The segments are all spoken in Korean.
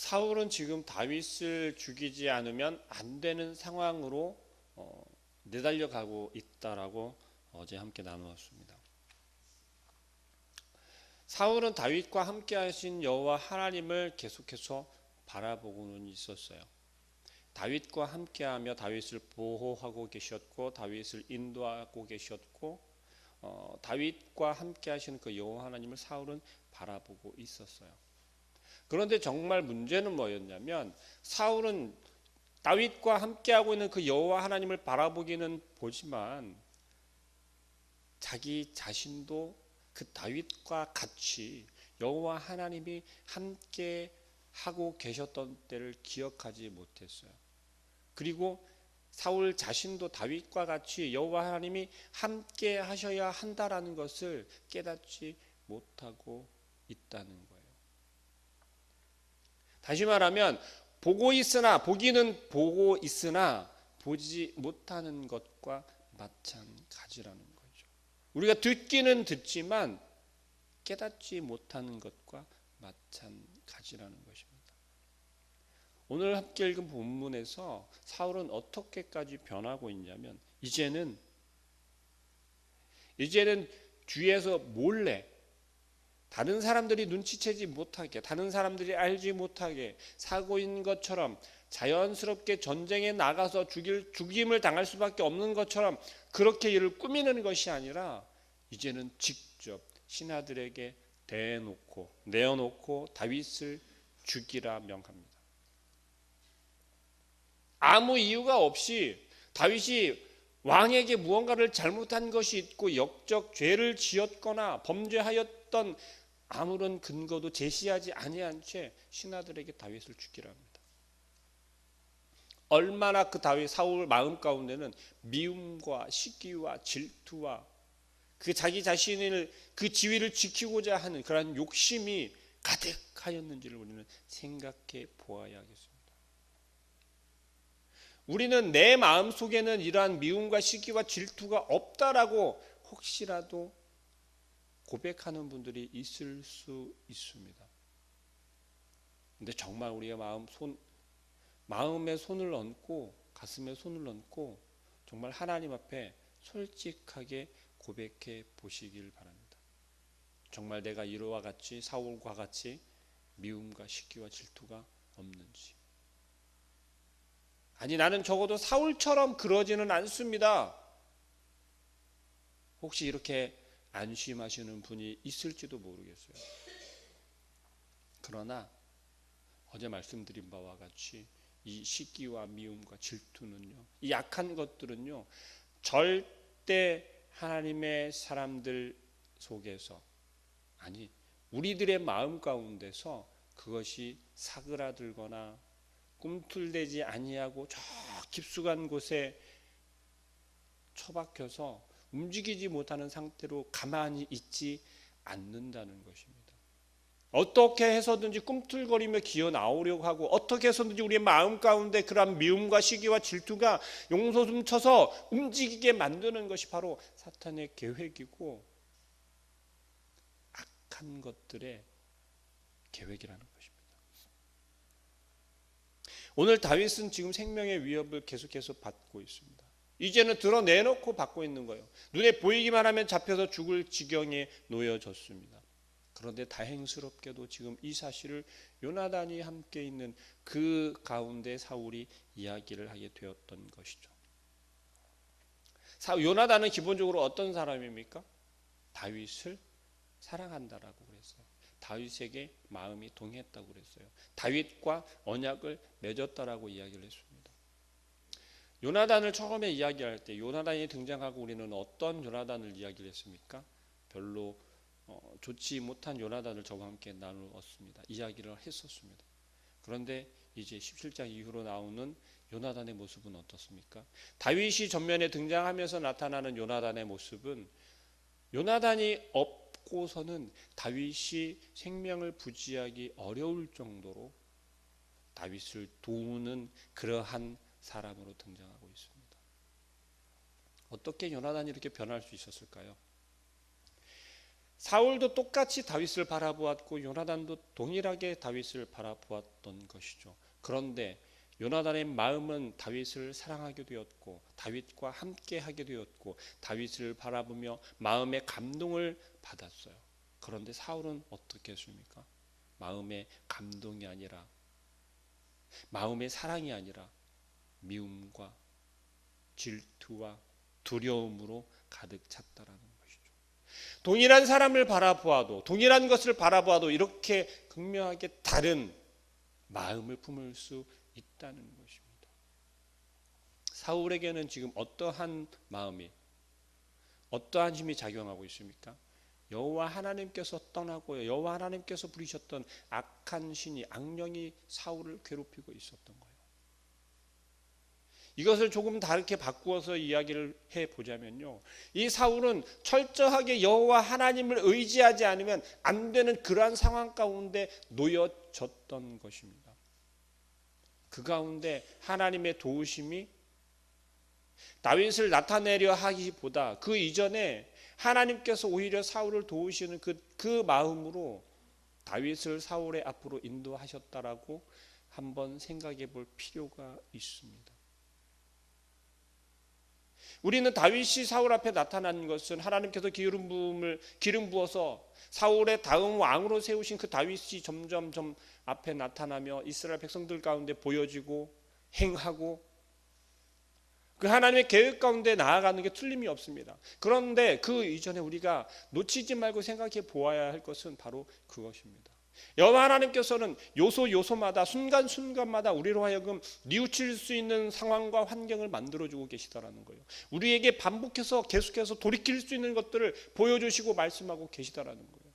사울은 지금 다윗을 죽이지 않으면 안 되는 상황으로 내달려 가고 있다라고 어제 함께 나누었습니다. 사울은 다윗과 함께 하신 여호와 하나님을 계속해서 바라보고는 있었어요. 다윗과 함께하며 다윗을 보호하고 계셨고 다윗을 인도하고 계셨고 다윗과 함께 하시는 그 여호와 하나님을 사울은 바라보고 있었어요. 그런데 정말 문제는 뭐였냐면 사울은 다윗과 함께하고 있는 그 여호와 하나님을 바라보기는 보지만 자기 자신도 그 다윗과 같이 여호와 하나님이 함께 하고 계셨던 때를 기억하지 못했어요. 그리고 사울 자신도 다윗과 같이 여호와 하나님이 함께 하셔야 한다라는 것을 깨닫지 못하고 있다는 거예요. 다시 말하면 보기는 보고 있으나 보지 못하는 것과 마찬가지라는 거죠. 우리가 듣기는 듣지만 깨닫지 못하는 것과 마찬가지라는 것입니다. 오늘 함께 읽은 본문에서 사울은 어떻게까지 변하고 있냐면 이제는 뒤에서 몰래 다른 사람들이 눈치채지 못하게, 다른 사람들이 알지 못하게 사고 있는 것처럼 자연스럽게 전쟁에 나가서 죽임을 당할 수밖에 없는 것처럼 그렇게 일을 꾸미는 것이 아니라 이제는 직접 신하들에게 내어놓고 다윗을 죽이라 명합니다. 아무 이유가 없이 다윗이 왕에게 무언가를 잘못한 것이 있고 역적 죄를 지었거나 범죄하였던 아무런 근거도 제시하지 아니한 채 신하들에게 다윗을 죽이라 합니다. 얼마나 그 사울 마음 가운데는 미움과 시기와 질투와 그 자기 자신을 그 지위를 지키고자 하는 그러한 욕심이 가득하였는지를 우리는 생각해 보아야 하겠습니다. 우리는 내 마음 속에는 이러한 미움과 시기와 질투가 없다라고 혹시라도 고백하는 분들이 있을 수 있습니다. 근데 정말 우리의 마음에 손을 얹고 가슴에 손을 얹고 정말 하나님 앞에 솔직하게 고백해 보시길 바랍니다. 정말 내가 이와 같이 사울과 같이 미움과 시기와 질투가 없는지. 아니 나는 적어도 사울처럼 그러지는 않습니다. 혹시 이렇게 안심하시는 분이 있을지도 모르겠어요. 그러나 어제 말씀드린 바와 같이 이 시기와 미움과 질투는요, 이 약한 것들은요, 절대 하나님의 사람들 속에서 아니 우리들의 마음 가운데서 그것이 사그라들거나 꿈틀대지 아니하고 저 깊숙한 곳에 처박혀서 움직이지 못하는 상태로 가만히 있지 않는다는 것입니다. 어떻게 해서든지 꿈틀거리며 기어 나오려고 하고 어떻게 해서든지 우리의 마음 가운데 그러한 미움과 시기와 질투가 용솟음 쳐서 움직이게 만드는 것이 바로 사탄의 계획이고 악한 것들의 계획이라는 것입니다. 오늘 다윗은 지금 생명의 위협을 계속해서 받고 있습니다. 이제는 드러내놓고 받고 있는 거예요. 눈에 보이기만 하면 잡혀서 죽을 지경에 놓여졌습니다. 그런데 다행스럽게도 지금 이 사실을 요나단이 함께 있는 그 가운데 사울이 이야기를 하게 되었던 것이죠. 요나단은 기본적으로 어떤 사람입니까? 다윗을 사랑한다라고 그랬어요. 다윗에게 마음이 동했다고 그랬어요. 다윗과 언약을 맺었다라고 이야기를 했습니다. 요나단을 처음에 이야기할 때 요나단이 등장하고 우리는 어떤 요나단을 이야기를 했습니까? 별로 좋지 못한 요나단을 저와 함께 나누었습니다. 이야기를 했었습니다. 그런데 이제 17장 이후로 나오는 요나단의 모습은 어떻습니까? 다윗이 전면에 등장하면서 나타나는 요나단의 모습은 요나단이 없고서는 다윗이 생명을 부지하기 어려울 정도로 다윗을 도우는 그러한 사람으로 등장하고 있습니다. 어떻게 요나단이 이렇게 변할 수 있었을까요? 사울도 똑같이 다윗을 바라보았고 요나단도 동일하게 다윗을 바라보았던 것이죠. 그런데 요나단의 마음은 다윗을 사랑하게 되었고 다윗과 함께 하게 되었고 다윗을 바라보며 마음의 감동을 받았어요. 그런데 사울은 어떻게 했습니까? 마음의 감동이 아니라, 마음의 사랑이 아니라 미움과 질투와 두려움으로 가득 찼다라는 것이죠. 동일한 사람을 바라보아도, 동일한 것을 바라보아도 이렇게 극명하게 다른 마음을 품을 수 있다는 것입니다. 사울에게는 지금 어떠한 마음이, 어떠한 힘이 작용하고 있습니까? 여호와 하나님께서 떠나고 여호와 하나님께서 부리셨던 악한 신이, 악령이 사울을 괴롭히고 있었던 거예요. 이것을 조금 다르게 바꾸어서 이야기를 해보자면요, 이 사울은 철저하게 여호와 하나님을 의지하지 않으면 안 되는 그러한 상황 가운데 놓여졌던 것입니다. 그 가운데 하나님의 도우심이 다윗을 나타내려 하기보다 그 이전에 하나님께서 오히려 사울을 도우시는 그 마음으로 다윗을 사울의 앞으로 인도하셨다라고 한번 생각해 볼 필요가 있습니다. 우리는 다윗이 사울 앞에 나타난 것은 하나님께서 기름 부어서 사울의 다음 왕으로 세우신 그 다윗이 점점 앞에 나타나며 이스라엘 백성들 가운데 보여지고 행하고 그 하나님의 계획 가운데 나아가는 게 틀림이 없습니다. 그런데 그 이전에 우리가 놓치지 말고 생각해 보아야 할 것은 바로 그것입니다. 여호와 하나님께서는 요소마다 순간순간마다 우리로 하여금 뉘우칠 수 있는 상황과 환경을 만들어주고 계시다라는 거예요. 우리에게 반복해서 계속해서 돌이킬 수 있는 것들을 보여주시고 말씀하고 계시다라는 거예요.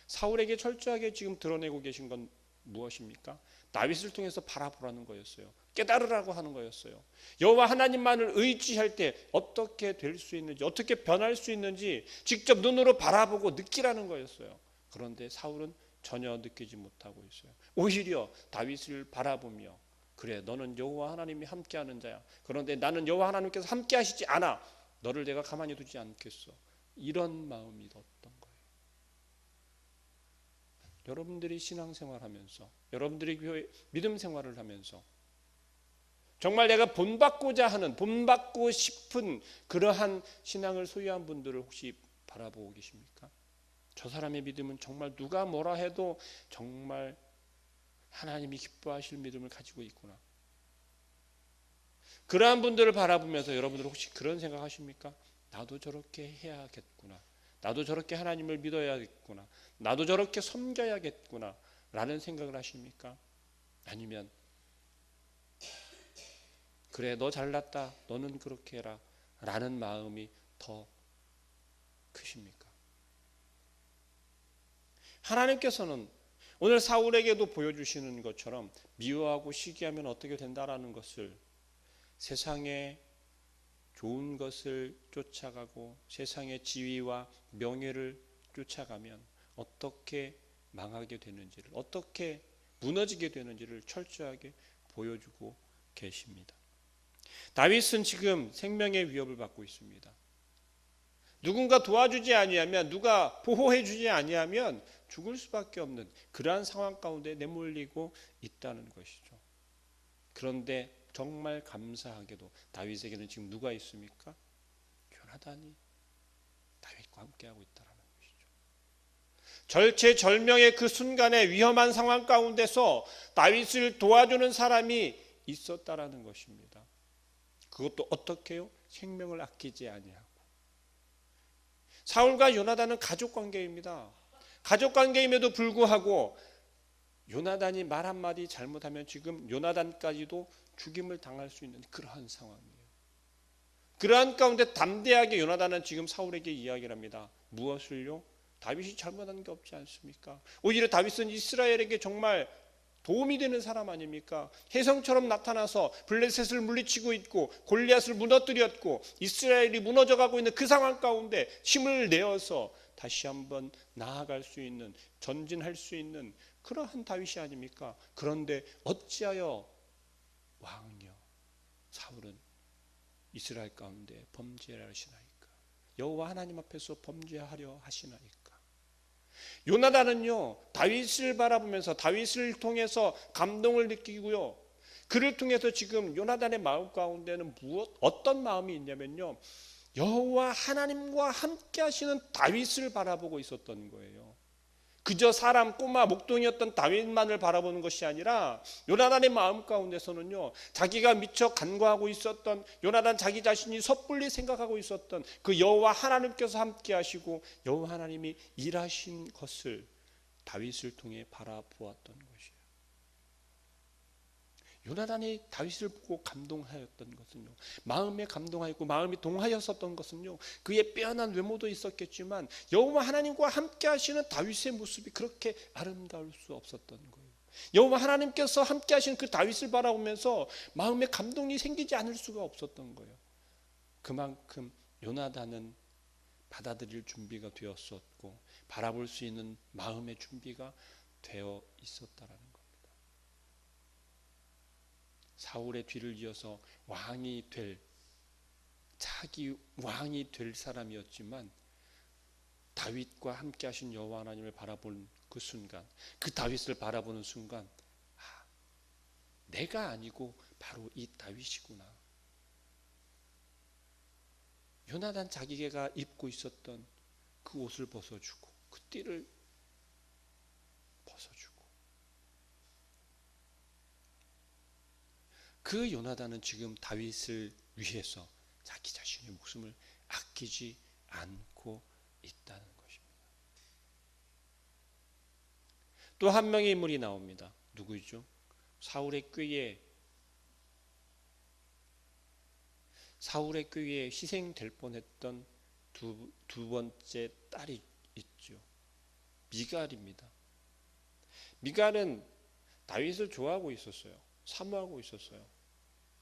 사울에게 철저하게 지금 드러내고 계신 건 무엇입니까? 다윗을 통해서 바라보라는 거였어요. 깨달으라고 하는 거였어요. 여호와 하나님만을 의지할 때 어떻게 될 수 있는지, 어떻게 변할 수 있는지 직접 눈으로 바라보고 느끼라는 거였어요. 그런데 사울은 전혀 느끼지 못하고 있어요. 오히려 다윗을 바라보며, 그래, 너는 여호와 하나님이 함께하는 자야. 그런데 나는 여호와 하나님께서 함께하시지 않아. 너를 내가 가만히 두지 않겠어. 이런 마음이 었던 거예요. 여러분들이 신앙생활하면서, 여러분들이 교회 믿음 생활을 하면서 정말 내가 본받고 싶은 그러한 신앙을 소유한 분들을 혹시 바라보고 계십니까? 저 사람의 믿음은 정말 누가 뭐라 해도 정말 하나님이 기뻐하실 믿음을 가지고 있구나. 그러한 분들을 바라보면서 여러분들 혹시 그런 생각 하십니까? 나도 저렇게 해야겠구나. 나도 저렇게 하나님을 믿어야겠구나. 나도 저렇게 섬겨야겠구나 라는 생각을 하십니까? 아니면 그래, 너 잘났다, 너는 그렇게 해라 라는 마음이 더 크십니까? 하나님께서는 오늘 사울에게도 보여주시는 것처럼 미워하고 시기하면 어떻게 된다라는 것을, 세상의 좋은 것을 쫓아가고 세상의 지위와 명예를 쫓아가면 어떻게 망하게 되는지를, 어떻게 무너지게 되는지를 철저하게 보여주고 계십니다. 다윗은 지금 생명의 위협을 받고 있습니다. 누군가 도와주지 아니하면, 누가 보호해 주지 아니하면 죽을 수밖에 없는 그러한 상황 가운데 내몰리고 있다는 것이죠. 그런데 정말 감사하게도 다윗에게는 지금 누가 있습니까? 요나단이 다윗과 함께하고 있다는 것이죠. 절체절명의 그 순간에 위험한 상황 가운데서 다윗을 도와주는 사람이 있었다라는 것입니다. 그것도 어떻게 해요? 생명을 아끼지 아니하고. 사울과 요나단은 가족관계입니다. 가족관계임에도 불구하고 요나단이 말 한마디 잘못하면 지금 요나단까지도 죽임을 당할 수 있는 그러한 상황이에요. 그러한 가운데 담대하게 요나단은 지금 사울에게 이야기를 합니다. 무엇을요? 다윗이 잘못한 게 없지 않습니까? 오히려 다윗은 이스라엘에게 정말 도움이 되는 사람 아닙니까? 혜성처럼 나타나서 블레셋을 물리치고 있고 골리앗을 무너뜨렸고 이스라엘이 무너져가고 있는 그 상황 가운데 힘을 내어서 다시 한번 나아갈 수 있는, 전진할 수 있는 그러한 다윗이 아닙니까? 그런데 어찌하여 왕이여 사울은 이스라엘 가운데 범죄를 하시나이까? 여호와 하나님 앞에서 범죄하려 하시나이까? 요나단은요, 다윗을 바라보면서 다윗을 통해서 감동을 느끼고요. 그를 통해서 지금 요나단의 마음 가운데는 어떤 마음이 있냐면요, 여호와 하나님과 함께 하시는 다윗을 바라보고 있었던 거예요. 그저 사람 꼬마 목동이었던 다윗만을 바라보는 것이 아니라 요나단의 마음 가운데서는요, 자기가 미처 간과하고 있었던, 요나단 자기 자신이 섣불리 생각하고 있었던 그 여호와 하나님께서 함께 하시고 여호와 하나님이 일하신 것을 다윗을 통해 바라보았던 것이에요. 요나단이 다윗을 보고 감동하였던 것은요, 마음에 감동하였고 마음이 동하였었던 것은요, 그의 빼어난 외모도 있었겠지만 여호와 하나님과 함께 하시는 다윗의 모습이 그렇게 아름다울 수 없었던 거예요. 여호와 하나님께서 함께 하시는 그 다윗을 바라보면서 마음에 감동이 생기지 않을 수가 없었던 거예요. 그만큼 요나단은 받아들일 준비가 되었었고 바라볼 수 있는 마음의 준비가 되어 있었다라는 거예요. 사울의 뒤를 이어서 자기 왕이 될 사람이었지만 다윗과 함께 하신 여호와 하나님을 바라본 그 순간, 그 다윗을 바라보는 순간, 내가 아니고 바로 이 다윗이구나. 요나단 자기가 입고 있었던 그 옷을 벗어주고 그 띠를 벗어주고, 그 요나단은 지금 다윗을 위해서 자기 자신의 목숨을 아끼지 않고 있다는 것입니다. 또 한 명의 인물이 나옵니다. 누구죠? 사울의 꾀에 희생될 뻔했던 두 번째 딸이 있죠. 미갈입니다. 미갈은 다윗을 좋아하고 있었어요. 사모하고 있었어요.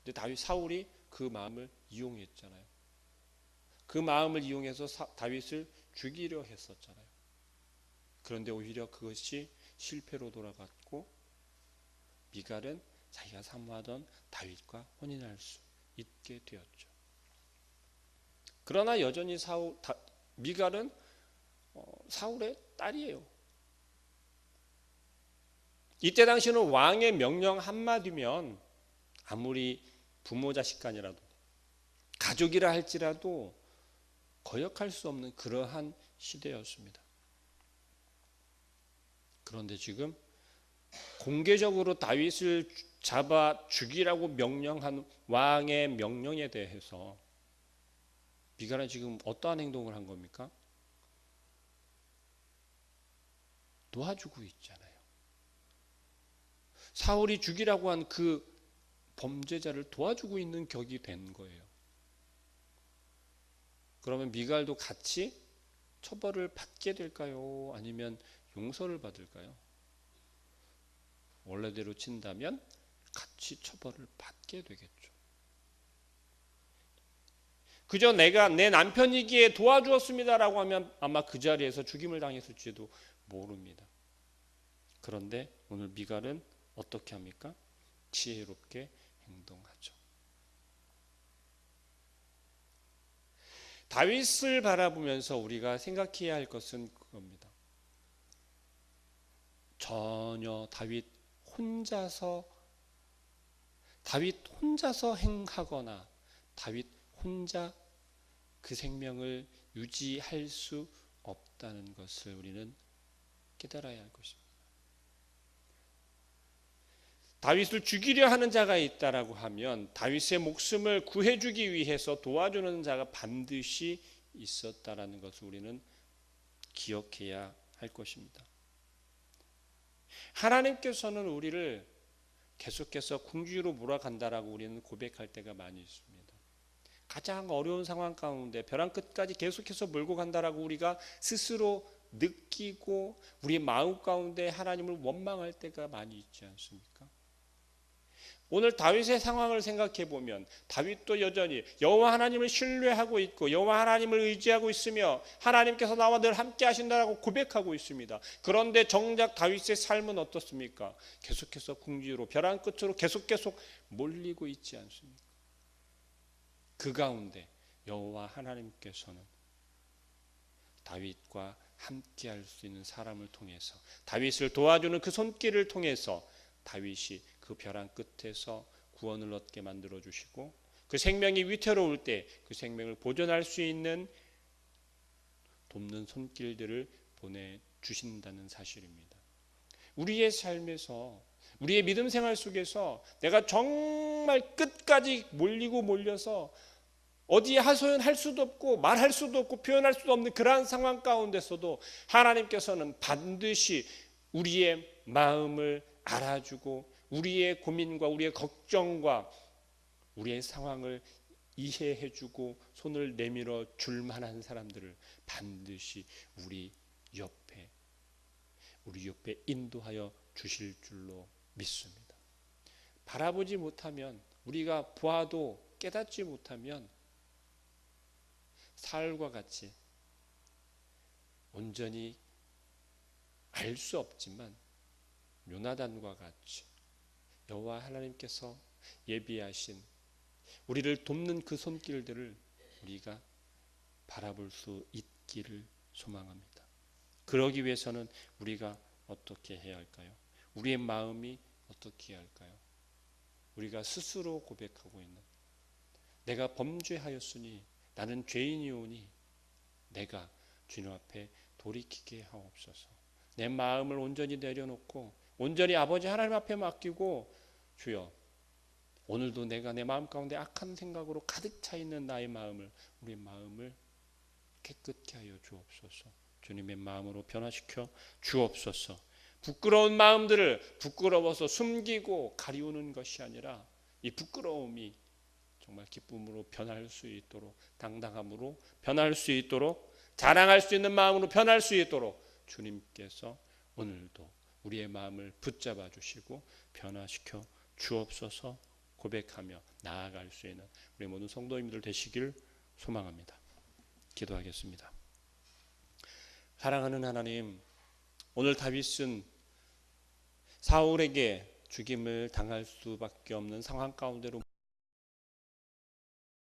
근데 사울이 그 마음을 이용했잖아요. 그 마음을 이용해서 다윗을 죽이려 했었잖아요. 그런데 오히려 그것이 실패로 돌아갔고 미갈은 자기가 사모하던 다윗과 혼인할 수 있게 되었죠. 그러나 여전히 미갈은 사울의 딸이에요. 이때 당시는 왕의 명령 한마디면 아무리 부모 자식간이라도 가족이라 할지라도 거역할 수 없는 그러한 시대였습니다. 그런데 지금 공개적으로 다윗을 잡아 죽이라고 명령한 왕의 명령에 대해서 미갈은 지금 어떠한 행동을 한 겁니까? 도와주고 있잖아요. 사울이 죽이라고 한 그 범죄자를 도와주고 있는 격이 된 거예요. 그러면 미갈도 같이 처벌을 받게 될까요? 아니면 용서를 받을까요? 원래대로 친다면 같이 처벌을 받게 되겠죠. 그저 내가 내 남편이기에 도와주었습니다라고 하면 아마 그 자리에서 죽임을 당했을지도 모릅니다. 그런데 오늘 미갈은 어떻게 합니까? 지혜롭게 행동하죠. 다윗을 바라보면서 우리가 생각해야 할 것은 그겁니다. 전혀 다윗 혼자서 행하거나 다윗 혼자 그 생명을 유지할 수 없다는 것을 우리는 깨달아야 할 것입니다. 다윗을 죽이려 하는 자가 있다라고 하면 다윗의 목숨을 구해주기 위해서 도와주는 자가 반드시 있었다라는 것을 우리는 기억해야 할 것입니다. 하나님께서는 우리를 계속해서 궁지로 몰아간다라고 우리는 고백할 때가 많이 있습니다. 가장 어려운 상황 가운데 벼랑 끝까지 계속해서 몰고 간다라고 우리가 스스로 느끼고 우리 마음 가운데 하나님을 원망할 때가 많이 있지 않습니까? 오늘 다윗의 상황을 생각해 보면 다윗도 여전히 여호와 하나님을 신뢰하고 있고 여호와 하나님을 의지하고 있으며 하나님께서 나와 늘 함께 하신다라고 고백하고 있습니다. 그런데 정작 다윗의 삶은 어떻습니까? 계속해서 궁지로 벼랑 끝으로 계속 몰리고 있지 않습니까? 그 가운데 여호와 하나님께서는 다윗과 함께할 수 있는 사람을 통해서, 다윗을 도와주는 그 손길을 통해서 다윗이 그 벼랑 끝에서 구원을 얻게 만들어 주시고, 그 생명이 위태로울 때 그 생명을 보존할 수 있는 돕는 손길들을 보내주신다는 사실입니다. 우리의 삶에서, 우리의 믿음 생활 속에서 내가 정말 끝까지 몰려서 어디에 하소연할 수도 없고 말할 수도 없고 표현할 수도 없는 그러한 상황 가운데서도 하나님께서는 반드시 우리의 마음을 알아주고 우리의 고민과 우리의 걱정과 우리의 상황을 이해해주고 손을 내밀어 줄 만한 사람들을 반드시 우리 옆에 인도하여 주실 줄로 믿습니다. 바라보지 못하면, 우리가 보아도 깨닫지 못하면 사울과 같이 온전히 알 수 없지만 요나단과 같이 여호와 하나님께서 예비하신 우리를 돕는 그 손길들을 우리가 바라볼 수 있기를 소망합니다. 그러기 위해서는 우리가 어떻게 해야 할까요? 우리의 마음이 어떻게 해야 할까요? 우리가 스스로 고백하고 있는, 내가 범죄하였으니 나는 죄인이오니 내가 주님 앞에 돌이키게 하옵소서. 내 마음을 온전히 내려놓고 온전히 아버지 하나님 앞에 맡기고, 주여 오늘도 내가 내 마음 가운데 악한 생각으로 가득 차 있는 나의 마음을, 우리의 마음을 깨끗게 하여 주옵소서. 주님의 마음으로 변화시켜 주옵소서. 부끄러운 마음들을 부끄러워서 숨기고 가리우는 것이 아니라 이 부끄러움이 정말 기쁨으로 변할 수 있도록, 당당함으로 변할 수 있도록, 자랑할 수 있는 마음으로 변할 수 있도록 주님께서 오늘도 우리의 마음을 붙잡아 주시고 변화시켜 주옵소서 고백하며 나아갈 수 있는 우리 모든 성도님들 되시길 소망합니다. 기도하겠습니다. 사랑하는 하나님, 오늘 다윗은 사울에게 죽임을 당할 수밖에 없는 상황 가운데로